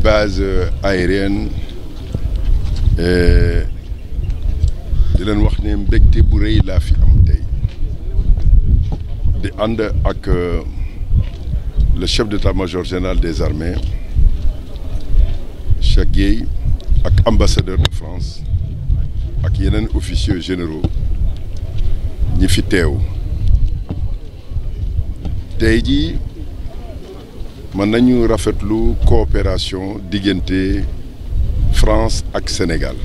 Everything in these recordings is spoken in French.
base aérienne di leen wax ne mbégte bu rëy laa fi am tey di ànd ak le chef d'état-major général des armées Cheikh Gueye ak ambassadeur de France ak yeneen officiers généraux ñi fi teew tey jii mën nañu rafetlu coopération diggante France ak Sénégal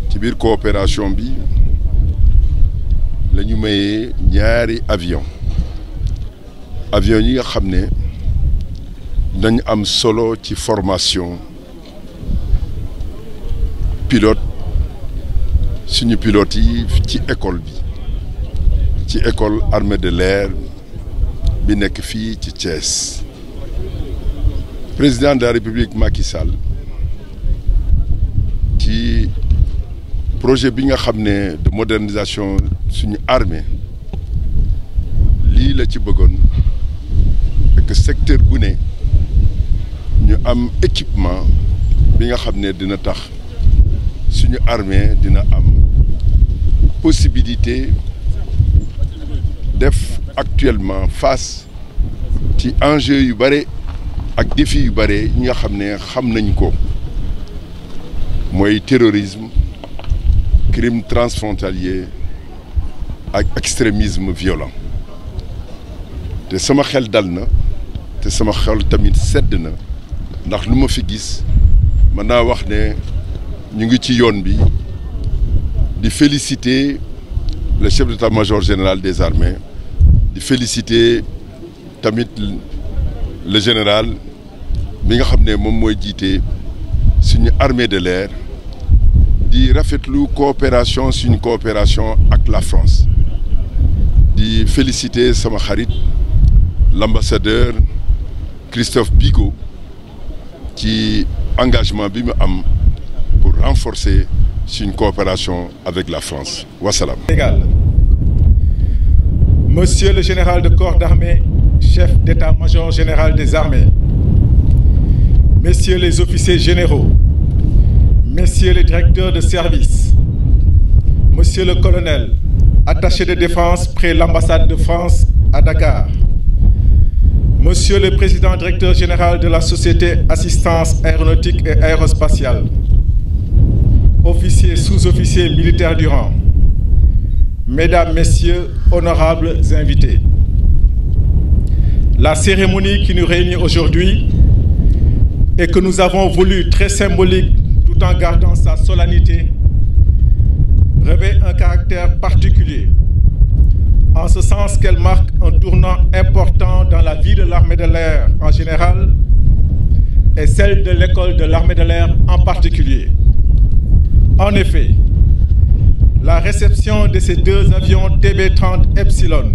ci biir coopération bi la ñu mayee ñaari avion yi nga xam ne dañ am solo ci formation pilote suñu pilotes yi ci école bi ci école armée de l'air bi nekk fii ci Thiès président de la République Macky Sall ci projet bi nga xam ne de modernisation suñu armée lii la ci bëggoon que secteur bu ne ñu am équipement bi nga xam ne dina tax suñu armée dina am possibilité def actuellement face ci enjeux yu bare ak défis yu bare ñi nga xam ne xam nañ ko mooy terrorisme crime transfrontalier ak extrémisme violent te sama xel dal na te sama xel tamit sedd na ndax lu ma fi gis mën naa wax ne ñu ngi ci yoon bi di féliciter le chef d'état-major général des armées di féliciter tamit le général bi nga xam ne moom mooy jiite suñu armée de l'air di rafetlu suñu coopération ak la France di féliciter sama xarit l'ambassadeur Christophe Bigot ci engagement bi mu am pour renforcer suñu coopération avec la France wasalaam. Monsieur le général de corps d'armée, chef d'état-major général des armées, messieurs les officiers généraux, messieurs les directeurs de service, monsieur le colonel, attaché de défense près l'ambassade de France à Dakar, monsieur le président directeur général de la société Assistance aéronautique et aérospatiale, officiers, sous-officiers militaires du rang, mesdames, messieurs, honorables invités. La cérémonie qui nous réunit aujourd'hui et que nous avons voulu très symbolique tout en gardant sa solennité revêt un caractère particulier, en ce sens qu'elle marque un tournant important dans la vie de l'armée de l'air en général et celle de l'école de l'armée de l'air en particulier. En effet, la réception de ces deux avions TB30 Epsilon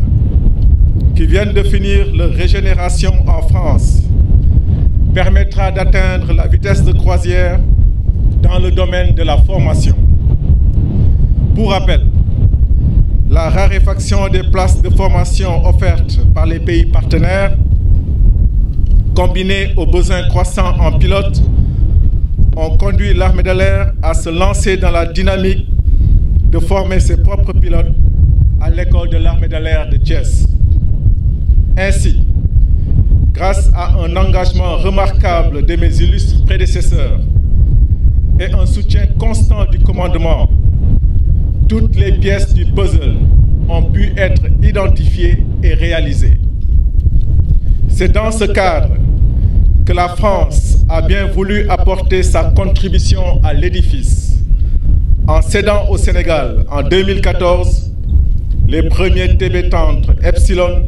qui viennent de finir leur régénération en France permettra d'atteindre la vitesse de croisière dans le domaine de la formation. Pour rappel, la raréfaction des places de formation offertes par les pays partenaires, combinée aux besoins croissants en pilotes, ont conduit l'armée de l'air à se lancer dans la dynamique de former ses propres pilotes à l'école de l'armée de l'air de Thiès. Ainsi, grâce à un engagement remarquable de mes illustres prédécesseurs et un soutien constant du commandement, toutes les pièces du puzzle ont pu être identifiées et réalisées. C'est dans ce cadre que la France a bien voulu apporter sa contribution à l'édifice en cédant au Sénégal en 2014 les premiers TB30 Epsilon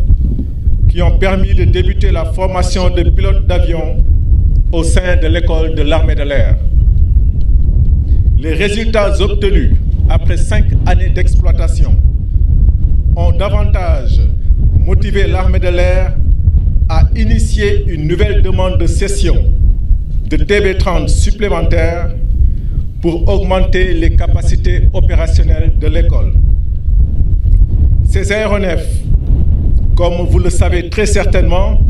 qui ont permis de débuter la formation de pilotes d'avion au sein de l'école de l'armée de l'air. Les résultats obtenus après 5 années d'exploitation ont davantage motivé l'armée de l'air à initier une nouvelle demande de cession de TB30 supplémentaires pour augmenter les capacités opérationnelles de l'école. Ces aéronefs, comme vous le savez très certainement,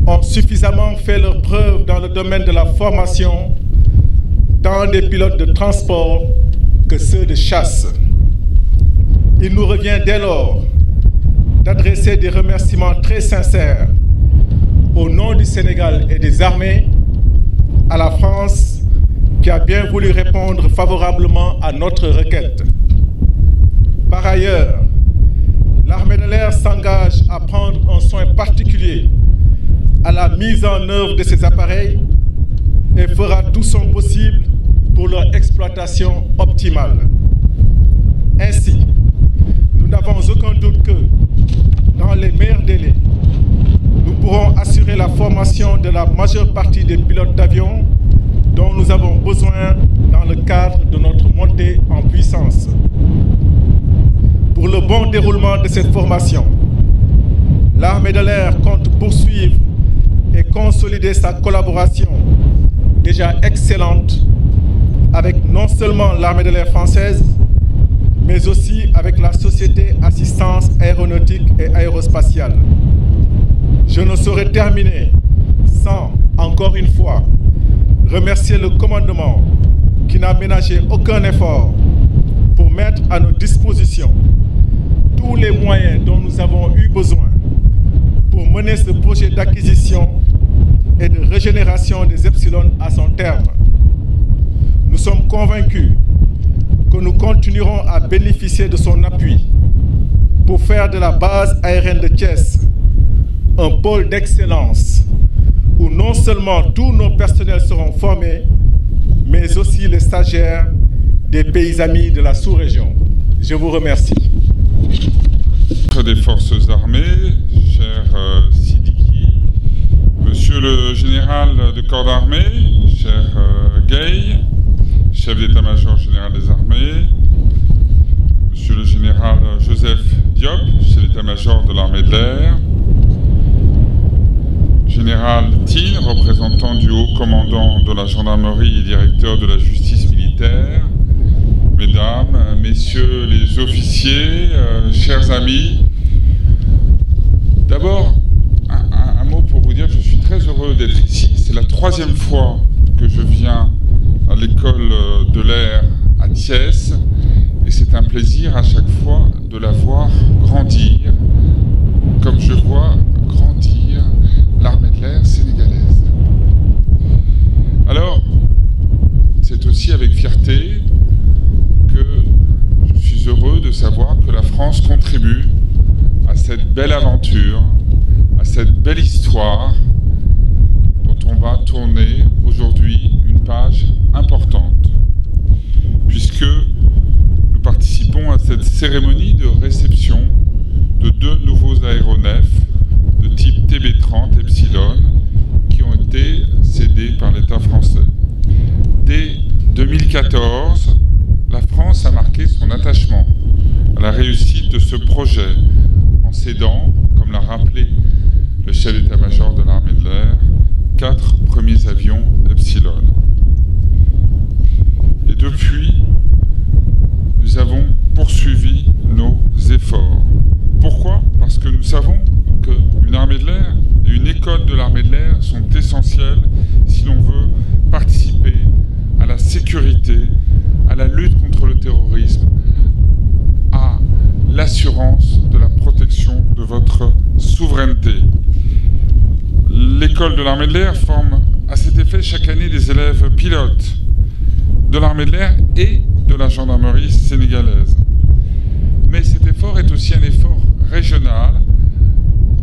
ont suffisamment fait leurs preuves dans le domaine de la formation, tant des pilotes de transport que ceux de chasse. Il nous revient dès lors d'adresser des remerciements très sincères au nom du Sénégal et des armées à la France qui a bien voulu répondre favorablement à notre requête. Par ailleurs, l'armée de l'air s'engage à prendre un soin particulier à la mise en œuvre de ces appareils et fera tout son possible pour leur exploitation optimale. Ainsi, nous n'avons aucun doute que, dans les meilleurs délais, nous pourrons assurer la formation de la majeure partie des pilotes d'avion dont nous avons besoin dans le cadre de notre montée en puissance. Pour le bon déroulement de cette formation, l'armée de l'air compte poursuivre et consolider sa collaboration déjà excellente avec non seulement l'armée de l'air française, mais aussi avec la Société Assistance Aéronautique et Aérospatiale. Je ne saurais terminer sans, encore une fois, remercier le commandement qui n'a ménagé aucun effort pour mettre à nos dispositions tous les moyens dont nous avons eu besoin pour mener ce projet d'acquisition et de régénération des Epsilon à son terme. Nous sommes convaincus que nous continuerons à bénéficier de son appui pour faire de la base aérienne de Thiès un pôle d'excellence où non seulement tous nos personnels seront formés, mais aussi les stagiaires des pays amis de la sous-région. Je vous remercie. Des forces armées, cher Sidiki, Monsieur le général de corps d'armée, cher Gay, chef d'état-major général des armées, Monsieur le général Joseph Diop, chef d'état-major de l'armée de l'air, Général Tin, représentant du haut commandant de la gendarmerie et directeur de la justice militaire, Mesdames, Messieurs les officiers, chers amis, d'abord, un mot pour vous dire que je suis très heureux d'être ici. C'est la 3e fois que je viens à l'école de l'air à Thiès et c'est un plaisir à chaque fois de la voir grandir, comme je vois grandir l'armée de l'air sénégalaise. Alors, c'est aussi avec fierté que je suis heureux de savoir que la France contribue à cette belle aventure, à cette belle histoire dont on va tourner aujourd'hui une page importante, puisque nous participons à cette cérémonie de réception de 2 nouveaux aéronefs de type TB30 Epsilon qui ont été cédés par l'État français. Dès 2014, la France a marqué son attachement à la réussite de ce projet en cédant, comme l'a rappelé le chef d'état-major de l'armée de l'air, 4 premiers avions Epsilon. Et depuis, nous avons poursuivi nos efforts. Pourquoi? Parce que nous savons qu'une armée de l'air et une école de l'armée de l'air sont essentielles si l'on veut participer à la sécurité, à la lutte contre le terrorisme, à l'assurance de la protection de votre souveraineté. L'école de l'armée de l'air forme à cet effet chaque année des élèves pilotes de l'armée de l'air et de la gendarmerie sénégalaise. Mais cet effort est aussi un effort régional.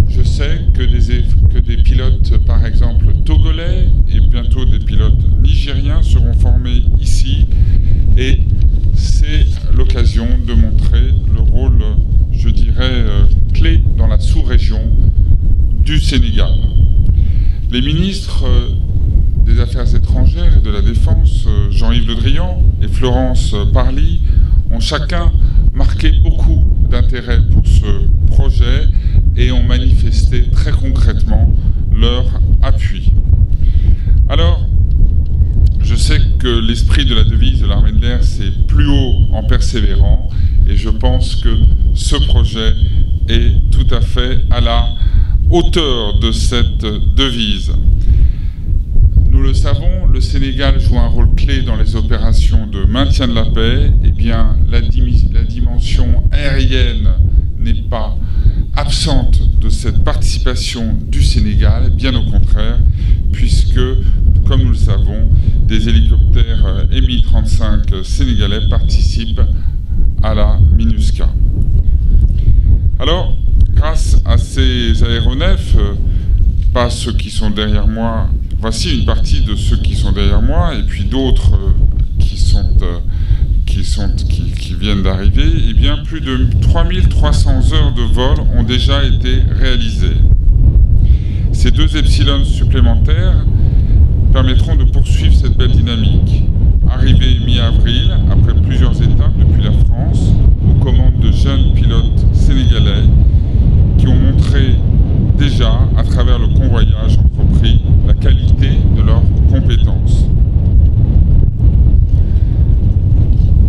Je sais que des pilotes, par exemple, togolais et bientôt des pilotes nigériens seront formés ici et c'est l'occasion de montrer le rôle, je dirais, clé dans la sous-région du Sénégal. Les ministres des Affaires étrangères et de la Défense, Jean-Yves Le Drian et Florence Parly, ont chacun marqué beaucoup d'intérêt pour ce projet et ont manifesté très concrètement leur appui. Alors, je sais que l'esprit de la devise de l'armée de l'air, c'est plus haut en persévérant, et je pense que ce projet est tout à fait à la auteur de cette devise. Nous le savons, le Sénégal joue un rôle clé dans les opérations de maintien de la paix. Eh bien, la dimension aérienne n'est pas absente de cette participation du Sénégal, bien au contraire, puisque, comme nous le savons, des hélicoptères Mi-35 sénégalais participent à la MINUSCA. Alors, grâce à ces aéronefs, pas ceux qui sont derrière moi, voici une partie de ceux qui sont derrière moi, et puis d'autres qui viennent d'arriver, eh bien plus de 3300 heures de vol ont déjà été réalisées. Ces 2 Epsilon supplémentaires permettront de poursuivre cette belle dynamique. Arrivée mi-avril, après plusieurs étapes depuis la France, aux commandes de jeunes pilotes sénégalais qui ont montré déjà, à travers le convoyage entrepris, la qualité de leurs compétences.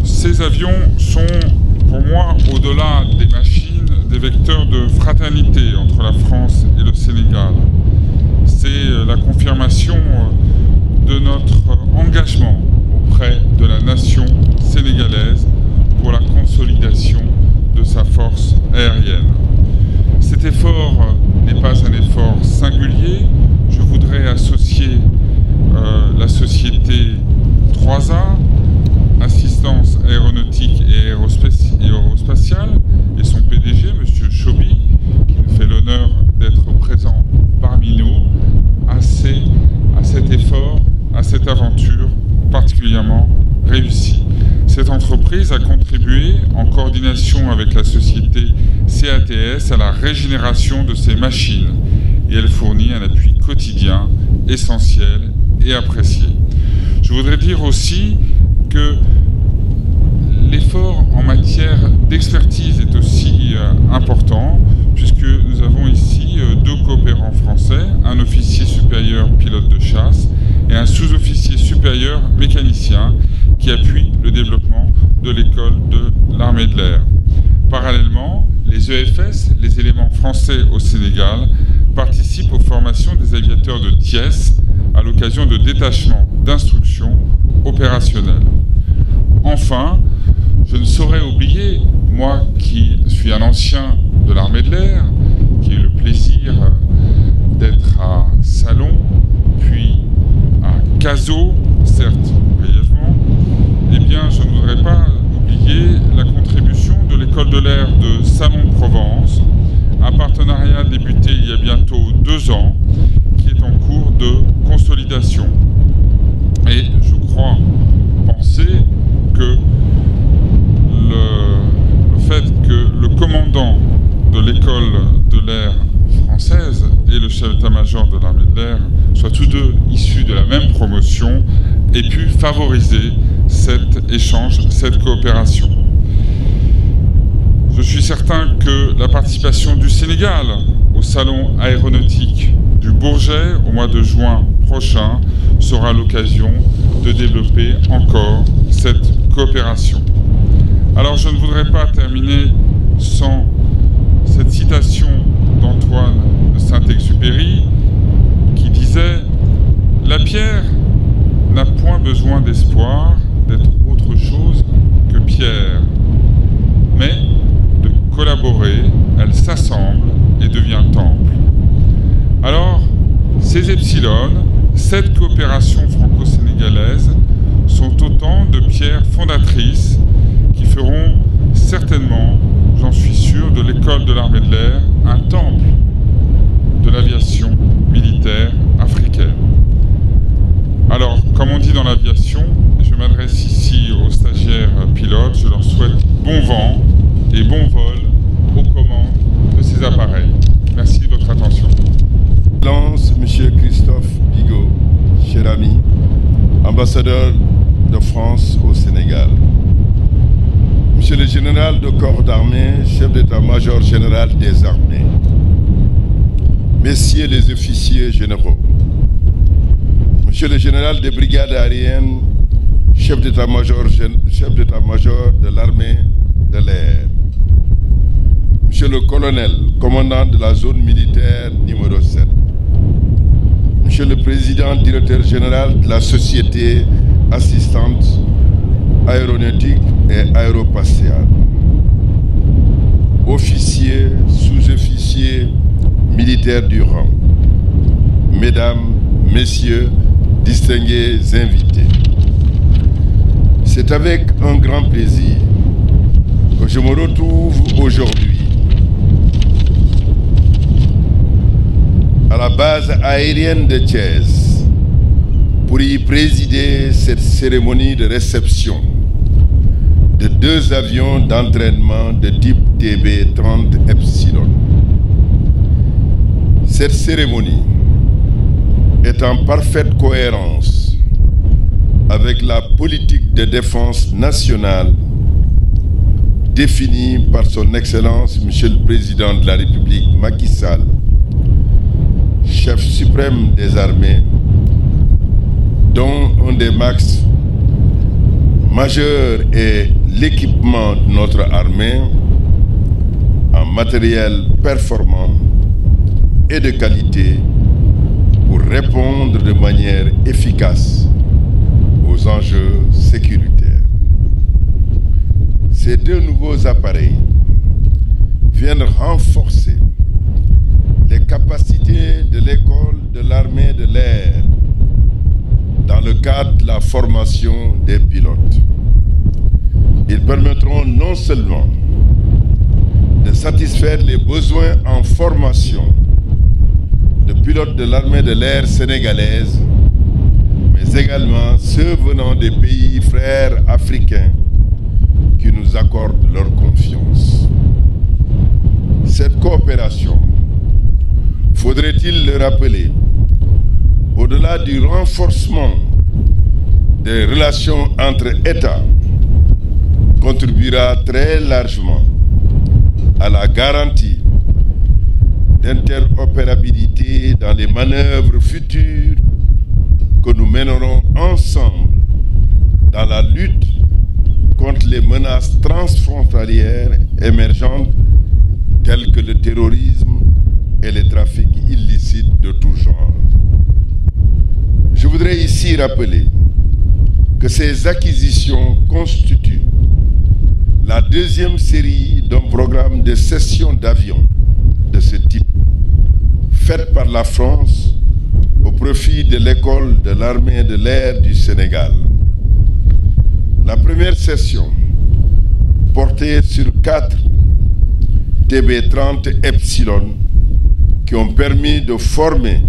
Ces avions sont, pour moi, au-delà des machines, des vecteurs de fraternité entre la France et le Sénégal. C'est la confirmation de notre engagement auprès de la nation sénégalaise pour la consolidation de sa force aérienne. Cet effort n'est pas un effort singulier. Je voudrais associer la société 3A, Assistance aéronautique et aérospatiale, et son PDG, M. Chobi, qui nous fait l'honneur d'être présent parmi nous, à cet effort, à cette aventure particulièrement réussie. Cette entreprise a contribué, en coordination avec la société CATS, à la régénération de ces machines, et elle fournit un appui quotidien, essentiel et apprécié. Je voudrais dire aussi que l'effort en matière d'expertise est aussi important, puisque nous avons ici 2 coopérants français, un officier supérieur pilote de chasse et un sous-officier supérieur mécanicien qui appuie le développement de l'école de l'armée de l'air. Parallèlement, les EFS, les éléments français au Sénégal, participent aux formations des aviateurs de Thiès à l'occasion de détachements d'instruction opérationnelle. Enfin, je ne saurais oublier, moi qui suis un ancien de l'armée de l'air, qui ai eu le plaisir d'être à Salon, puis à Cazaux, certes brièvement, eh bien je ne voudrais pas oublier la contribution de l'école de l'air de Salon-de-Provence, un partenariat débuté il y a bientôt 2 ans, qui est en cours de consolidation. Et je crois penser que le fait que le commandant de l'école de l'air française et le chef d'état-major de l'armée de l'air soient tous 2 issus de la même promotion ait pu favoriser cet échange, cette coopération. Je suis certain que la participation du Sénégal au salon aéronautique du Bourget au mois de juin prochain sera l'occasion de développer encore cette coopération. Alors je ne voudrais pas terminer sans cette citation d'Antoine de Saint-Exupéry qui disait « La pierre n'a point besoin d'espoir d'être autre chose que pierre, mais de collaborer, elle s'assemble et devient temple. » Alors, ces epsilon, cette coopération franco-sénégalaise, sont autant de pierres fondatrices qui feront certainement, j'en suis sûr, de l'école de l'armée de l'air un temple de l'aviation militaire africaine. Alors, comme on dit dans l'aviation, je m'adresse ici aux stagiaires pilotes, je leur souhaite bon vent et bon vol aux commandes de ces appareils. Merci de votre attention. Lance, M. Christophe Bigot, cher ami, ambassadeur de France au Sénégal. Monsieur le général de corps d'armée, chef d'état-major général des armées. Messieurs les officiers généraux. Monsieur le général des brigades aériennes, chef d'état-major de l'armée de l'air. Monsieur le colonel, commandant de la zone militaire numéro 7, Monsieur le président directeur général de la société assistante aéronautique et aérospatiale, officiers, sous-officiers, militaires du rang, mesdames, messieurs, distingués invités. C'est avec un grand plaisir que je me retrouve aujourd'hui à la base aérienne de Thiès pour y présider cette cérémonie de réception de 2 avions d'entraînement de type TB30 Epsilon. Cette cérémonie est en parfaite cohérence avec la politique de défense nationale définie par son Excellence, Monsieur le Président de la République Macky Sall, chef suprême des armées, dont un des axes majeurs est l'équipement de notre armée en matériel performant et de qualité pour répondre de manière efficace aux enjeux sécuritaires. Ces 2 nouveaux appareils viennent renforcer les capacités de l'école de l'armée de l'air dans le cadre de la formation des pilotes. Ils permettront non seulement de satisfaire les besoins en formation de pilotes de l'armée de l'air sénégalaise, mais également ceux venant des pays frères africains qui nous accordent leur confiance. Cette coopération, faudrait-il le rappeler, au-delà du renforcement des relations entre États, contribuera très largement à la garantie d'interopérabilité dans les manœuvres futures que nous mènerons ensemble dans la lutte contre les menaces transfrontalières émergentes telles que le terrorisme et les trafics illicites de tout genre. Je voudrais ici rappeler que ces acquisitions constituent la 2e série d'un programme de cession d'avions de ce type, faite par la France au profit de l'école de l'armée de l'air du Sénégal. La première cession portait sur 4 TB30 Epsilon qui ont permis de former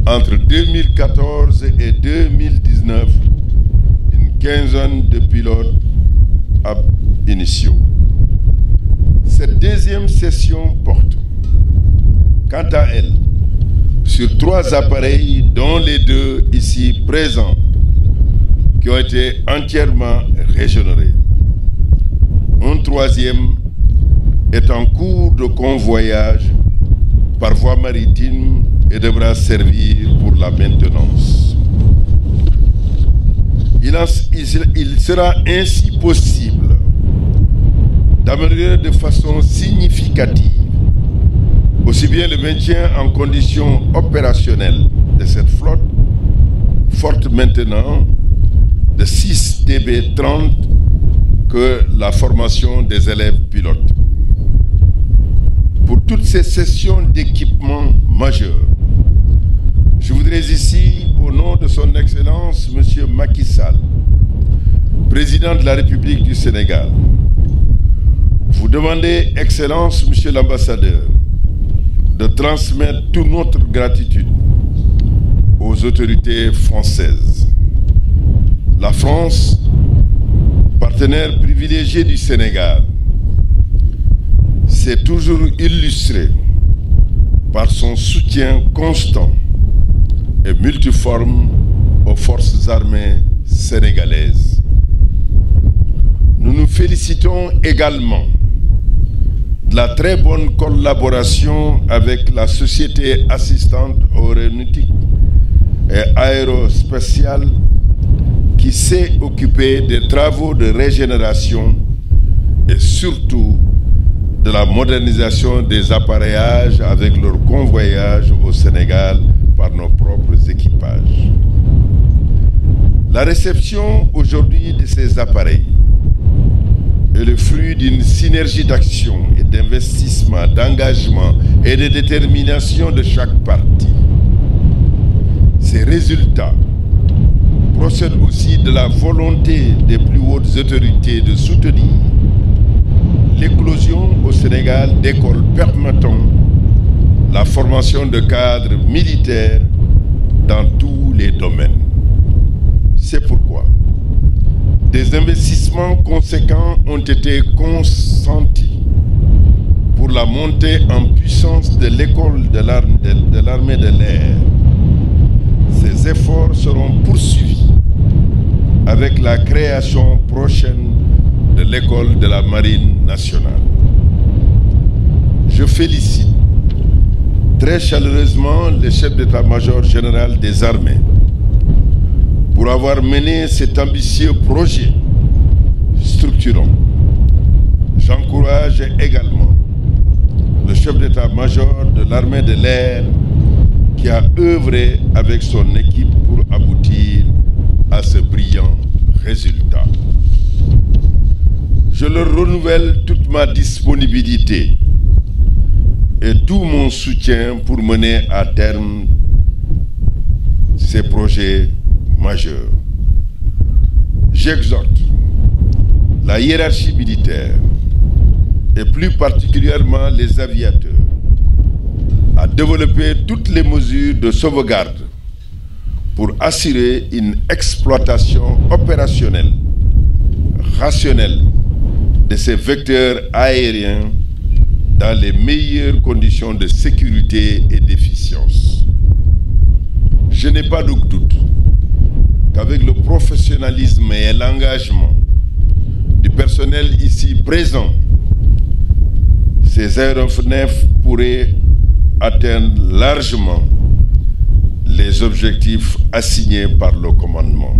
entre 2014 et 2019 une quinzaine de pilotes initiaux. Cette 2e session porte, quant à elle, sur 3 appareils, dont les 2 ici présents, qui ont été entièrement régénérés. Un 3e est en cours de convoyage par voie maritime et devra servir pour la maintenance. Il sera ainsi possible d'améliorer de façon significative aussi bien le maintien en condition opérationnelle de cette flotte, forte maintenant de 6 TB30, que la formation des élèves pilotes. Pour toutes ces sessions d'équipement majeurs, je voudrais ici, au nom de son Excellence, M. Macky Sall, président de la République du Sénégal, vous demander, Excellence, Monsieur l'ambassadeur, de transmettre toute notre gratitude aux autorités françaises. La France, partenaire privilégié du Sénégal, s'est toujours illustrée par son soutien constant et multiforme aux forces armées sénégalaises. Nous nous félicitons également de la très bonne collaboration avec la société assistante aéronautique et aérospatiale qui s'est occupée des travaux de régénération et surtout de la modernisation des appareillages avec leur convoyage au Sénégal par nos propres équipages. La réception aujourd'hui de ces appareils est le fruit d'une synergie d'action et d'investissement, d'engagement et de détermination de chaque partie. Ces résultats procèdent aussi de la volonté des plus hautes autorités de soutenir l'éclosion au Sénégal d'écoles permettant la formation de cadres militaires dans tous les domaines. C'est pourquoi des investissements conséquents ont été consentis pour la montée en puissance de l'école de l'armée de l'air. Ces efforts seront poursuivis avec la création prochaine de l'école de la Marine nationale. Je félicite très chaleureusement le chef d'état-major général des armées pour avoir mené cet ambitieux projet structurant. J'encourage également le chef d'état-major de l'armée de l'air qui a œuvré avec son équipe pour aboutir à ce brillant résultat. Je leur renouvelle toute ma disponibilité et tout mon soutien pour mener à terme ces projets majeurs. J'exhorte la hiérarchie militaire et plus particulièrement les aviateurs à développer toutes les mesures de sauvegarde pour assurer une exploitation opérationnelle, rationnelle de ces vecteurs aériens dans les meilleures conditions de sécurité et d'efficience. Je n'ai pas de doute qu'avec le professionnalisme et l'engagement du personnel ici présent, ces aéronefs pourraient atteindre largement les objectifs assignés par le commandement.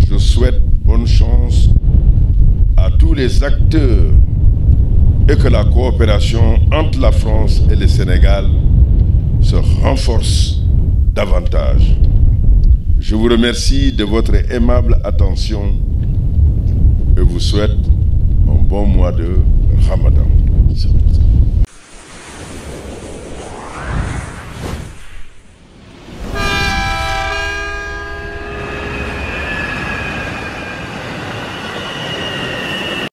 Je souhaite bonne chance à tous les acteurs et que la coopération entre la France et le Sénégal se renforce davantage. Je vous remercie de votre aimable attention et vous souhaite un bon mois de Ramadan.